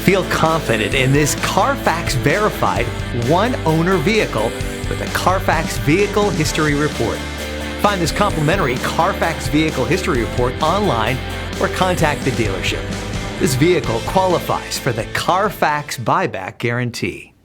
Feel confident in this Carfax verified one-owner vehicle with a Carfax Vehicle History Report. Find this complimentary Carfax Vehicle History Report online or contact the dealership. This vehicle qualifies for the Carfax Buyback Guarantee.